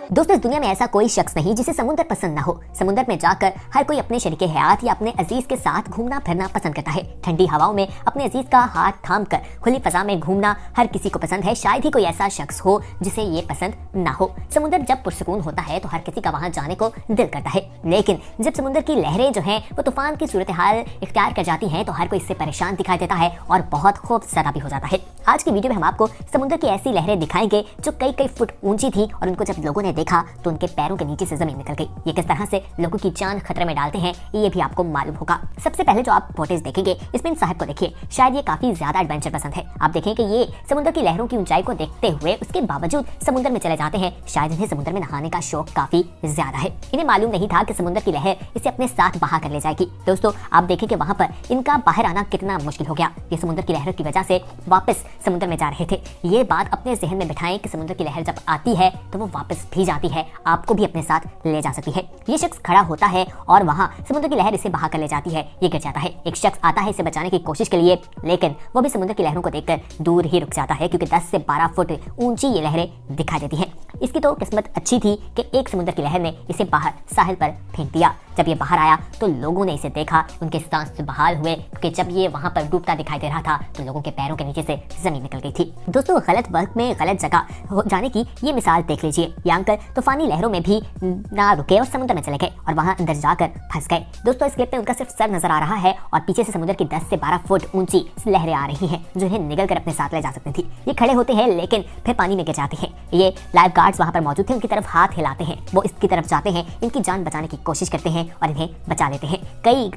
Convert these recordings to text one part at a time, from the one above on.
दोस्तों, इस दुनिया में ऐसा कोई शख्स नहीं जिसे समुद्र पसंद ना हो। समुद्र में जाकर हर कोई अपने शरीके हयात या अपने अजीज के साथ घूमना फिरना पसंद करता है। ठंडी हवाओं में अपने अजीज का हाथ थामकर खुली फजा में घूमना हर किसी को पसंद है। शायद ही कोई ऐसा शख्स हो जिसे ये पसंद ना हो। समुद्र जब पुरसुकून होता है तो हर किसी का वहाँ जाने को दिल करता है, लेकिन जब समुद्र की लहरें जो हैं वो तूफान की सूरत हाल इख्तियार कर जाती हैं तो हर कोई इससे परेशान दिखाई देता है और बहुत खौफजदा भी हो जाता है। आज की वीडियो में हम आपको समुद्र की ऐसी लहरें दिखाएंगे जो कई कई फुट ऊंची थी और उनको जब लोगों ने देखा तो उनके पैरों के नीचे से जमीन निकल गई। ये किस तरह से लोगों की जान खतरे में डालते हैं ये भी आपको मालूम होगा। सबसे पहले जो आप फुटेज देखेंगे इसमें इन साहब को देखिए। शायद ये काफी ज्यादा एडवेंचर पसंद है। आप देखें कि ये समुद्र की लहरों की ऊंचाई को देखते हुए उसके बावजूद समुद्र में चले जाते हैं। शायद इन्हें समुद्र में नहाने का शौक काफी ज्यादा है। इन्हें मालूम नहीं था कि समुद्र की लहर इसे अपने साथ बहा कर ले जाएगी। दोस्तों, आप देखें कि वहां पर इनका बाहर आना कितना मुश्किल हो गया। ये समुद्र की लहर की वजह से वापस समुद्र में जा रहे थे। ये बात अपने जहन में बिठाएं कि समुद्र की लहर जब आती है तो वो वापस भी जाती है, आपको भी अपने साथ ले जा सकती है। ये शख्स खड़ा होता है और वहाँ समुद्र की लहर इसे बहा कर ले जाती है। ये गिर जाता है। एक शख्स आता है इसे बचाने की कोशिश के लिए, लेकिन वो भी समुद्र की लहरों को देखकर दूर ही रुक जाता है, क्योंकि 10 से 12 फुट ऊंची ये लहरें दिखाई देती हैं। इसकी तो किस्मत अच्छी थी कि एक समुद्र की लहर ने इसे बाहर साहिल पर फेंक दिया। जब ये बाहर आया तो लोगों ने इसे देखा, उनके सांस बहाल हुए, क्योंकि जब ये वहां पर डूबता दिखाई दे रहा था तो लोगों के पैरों के नीचे से जमीन निकल गई थी। दोस्तों, गलत वक्त में गलत जगह हो जाने की ये मिसाल देख लीजिए। ये अंकल तूफानी लहरों में भी ना रुके और समुद्र में चले गए और वहां अंदर जाकर फंस गए। दोस्तों, इस क्लिप में उनका सिर्फ सर नजर आ रहा है और पीछे से समुद्र की 10 से 12 फुट ऊंची लहरें आ रही हैं जो इन्हें निगल कर अपने साथ ले जा सकती थी। ये खड़े होते हैं लेकिन फिर पानी में गिर जाते हैं। ये लाइफ गार्ड्स वहां पर मौजूद थे, उनकी तरफ हाथ हिलाते हैं, वो इसकी तरफ जाते हैं, इनकी जान बचाने की कोशिश करते हैं और इन्हें बचा लेते हैं। कई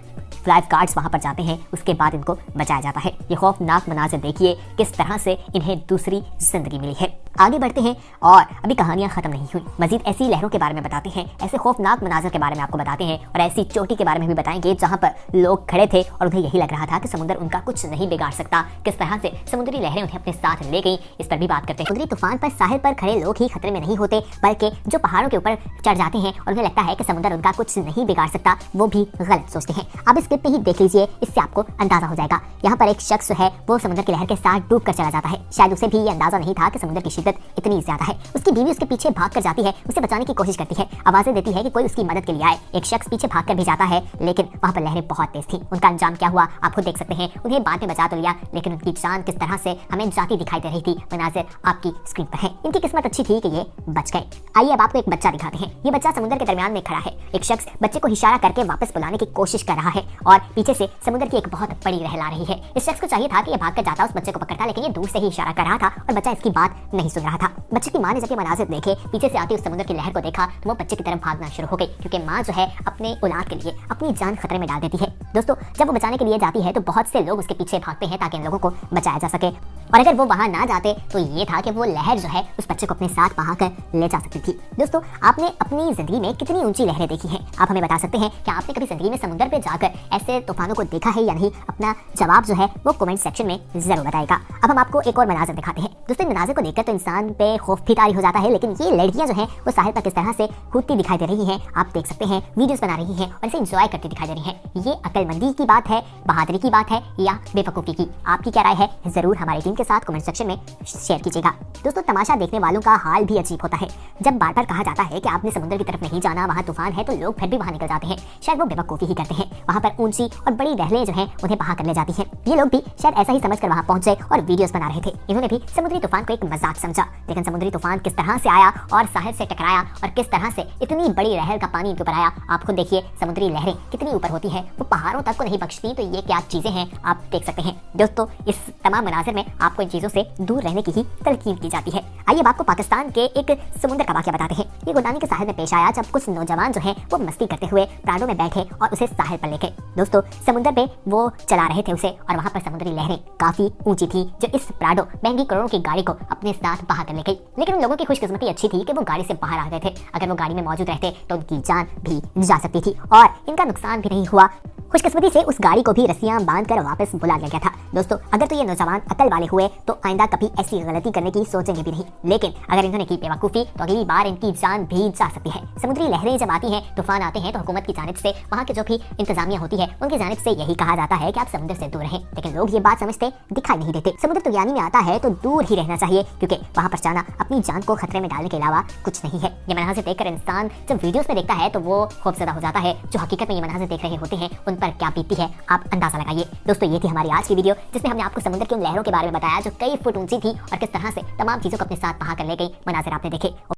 लाइफ गार्ड्स वहां पर जाते हैं, उसके बाद इनको बचाया जाता है। ये खौफनाक मनाज़िर देखिए किस तरह से इन्हें दूसरी जिंदगी मिली है। आगे बढ़ते हैं और अभी कहानियां खत्म नहीं हुई। मजीद ऐसी लहरों के बारे में बताते हैं, ऐसे खौफनाक मनाज़िर के बारे में आपको बताते हैं और ऐसी चोटी के बारे में भी बताएंगे जहां पर लोग खड़े थे और उन्हें यही लग रहा था कि समुद्र उनका कुछ नहीं बिगाड़ सकता। किस तरह से समुद्री लहरें उन्हें अपने साथ ले गई, इस पर भी बात करते हैं। समुद्री तूफान पर साहिल पर खड़े लोग ही खतरे में नहीं होते, बल्कि जो पहाड़ों के ऊपर चढ़ जाते हैं और उन्हें लगता है कि समुद्र उनका कुछ नहीं बिगाड़ सकता, वो भी गलत सोचते हैं। अब इस क्लिप में ही देख लीजिए, इससे आपको अंदाजा हो जाएगा। यहाँ पर एक शख्स है वो समुद्र की लहर के साथ डूब कर चला जाता है। शायद उसे भी ये अंदाजा नहीं था कि समुद्र की शिद्दत इतनी ज्यादा है। उसकी बीवी उसके पीछे भाग कर जाती है, उसे बचाने की कोशिश करती है, आवाजें देती है कि कोई उसकी मदद के लिए आए। एक शख्स पीछे भाग कर भी जाता है, लेकिन वहाँ पर लहरें बहुत तेज थी। उनका अंजाम क्या हुआ आप खुद देख सकते हैं। उन्हें बाद में बचा तो लिया, लेकिन उनकी जान किस तरह से हमें जाती दिखाई दे रही थी, मनाज़िर आपकी स्क्रीन पर है। इनकी किस्मत अच्छी थी कि ये बच गए। आइए अब आपको एक बच्चा दिखाते हैं। ये बच्चा समुद्र के दरमियान में खड़ा है। एक शख्स बच्चे को इशारा करके वापस बुलाने की कोशिश कर रहा है और पीछे से समुद्र की एक बहुत बड़ी लहर आ रही है। इस शख्स को चाहिए था कि ये भागकर जाता, उस बच्चे को पकड़ता, लेकिन ये दूर से ही इशारा कर रहा था और बच्चा इसकी बात नहीं सुन रहा था। बच्चे की मां ने जब ये मनाज़िर देखे, पीछे से आती उस समुद्र की लहर को देखा, तो वो बच्चे की तरफ भागना शुरू हो गई, क्योंकि माँ जो है अपने औलाद के लिए अपनी जान खतरे में डाल देती है। दोस्तों, जब वो बचाने के लिए जाती है तो बहुत से लोग उसके पीछे भागते हैं ताकि इन लोगों को बचाया जा सके, और अगर वो वहां ना जाते तो ये था कि वो लहर जो है उस बच्चे को अपने साथ बहा कर ले जा सकती थी। दोस्तों, आपने अपनी जिंदगी में कितनी ऊंची लहरें देखी हैं? आप हमें बता सकते हैं कि आपने कभी जिंदगी में समुद्र पे जाकर ऐसे तूफानों को देखा है या नहीं? अपना जवाब जो है वो कमेंट सेक्शन में जरूर बताएगा। अब हम आपको एक और मनाज़िर दिखाते हैं। दोस्तों, मनाज़िर को देखकर तो इंसान पे खौफ भी तारी हो जाता है, लेकिन ये लड़कियां जो हैं वो साहिल पर किस तरह से कूदती दिखाई दे रही हैं आप देख सकते हैं। वीडियोस बना रही हैं और इसे एंजॉय करती दिखाई दे रही हैं। ये अक्लमंदी की बात है, बहादुरी की बात है या बेवकूफ़ी की? आपकी क्या राय है जरूर हमारी टीम के साथ कमेंट सेक्शन में शेयर कीजिएगा। दोस्तों, तमाशा देखने वालों का हाल भी अजीब होता है। जब बार बार कहा जाता है कि आपने समुद्र की तरफ नहीं जाना, वहाँ तूफान है, तो लोग फिर भी वहाँ निकल जाते हैं। शायद वो बेवकूफ़ी ही करते हैं। वहाँ पर ऊंची और बड़ी लहरें जो हैं उन्हें बहा कर ले जाती हैं। ये लोग भी शायद ऐसा ही समझकर वहाँ पहुंचे और वीडियोस बना रहे थे। इन्होंने भी समुद्री तूफान को एक मजाक समझा, लेकिन समुद्री तूफान किस तरह से आया और साहिल से टकराया और किस तरह से इतनी बड़ी लहर का पानी इनके ऊपर आया, आप खुद देखिए। समुद्री लहरें कितनी ऊपर होती है, वो पहाड़ों तक को नहीं बख्शती, तो ये क्या चीजें हैं आप देख सकते हैं। दोस्तों, इस तमाम मनाज़िर में आपको इन चीजों से दूर रहने की ही तलकीन की जाती है। आइए अब आपको पाकिस्तान के एक समुद्र का वाक़या बताते हैं। ये गुरदानी के साहिल में पेश आया जब कुछ नौजवान जो हैं वो मस्ती करते हुए प्राडो में बैठे और उसे साहिल पर ले गए। दोस्तों, समुद्र पे वो चला रहे थे उसे और वहाँ पर समुद्री लहरें काफी ऊंची थी जो इस प्राडो महंगी करोड़ों की गाड़ी को अपने साथ बहा कर ले गई। लेकिन उन लोगों की खुशकिस्मती अच्छी थी कि वो गाड़ी से बाहर आ गए थे। अगर वो गाड़ी में मौजूद रहते तो उनकी जान भी जा सकती थी और इनका नुकसान भी नहीं हुआ। खुशकिस्मती से उस गाड़ी को भी रस्सियां बांधकर वापस बुला लिया गया था। दोस्तों, अगर तो ये नौजवान अकल वाले हुए तो आइंदा कभी ऐसी गलती करने की सोचेंगे भी नहीं, लेकिन अगर इन्होंने की बेवकूफी तो अगली बार इनकी जान भी जा सकती है। समुद्री लहरें जब आती हैं, तूफान आते हैं, तो हुकूमत की जानिब से, वहाँ के जो भी इंतजामिया होती है उनकी जानिब से यही कहा जाता है कि आप समुद्र से दूर रहें, लेकिन लोग ये बात समझते दिखाई नहीं देते। समुद्र तूफानी में आता है तो दूर ही रहना चाहिए, क्योंकि वहाँ पर जाना अपनी जान को खतरे में डालने के अलावा कुछ नहीं है। ये मनाज़िर देखकर इंसान जब वीडियोस में देखता है तो वो खौफजदा हो जाता है। जो हकीकत में ये मनाज़िर देख रहे होते हैं उन पर क्या बीतती है आप अंदाजा लगाइए। दोस्तों, ये थी हमारी आज की वीडियो, जिसमें हमने आपको समुद्र की उन लहरों के बारे में बताया जो कई फुट ऊंची थी और किस तरह से तमाम चीजों को अपने साथ बहा कर ले गई। मनाज़िर आपने देखे।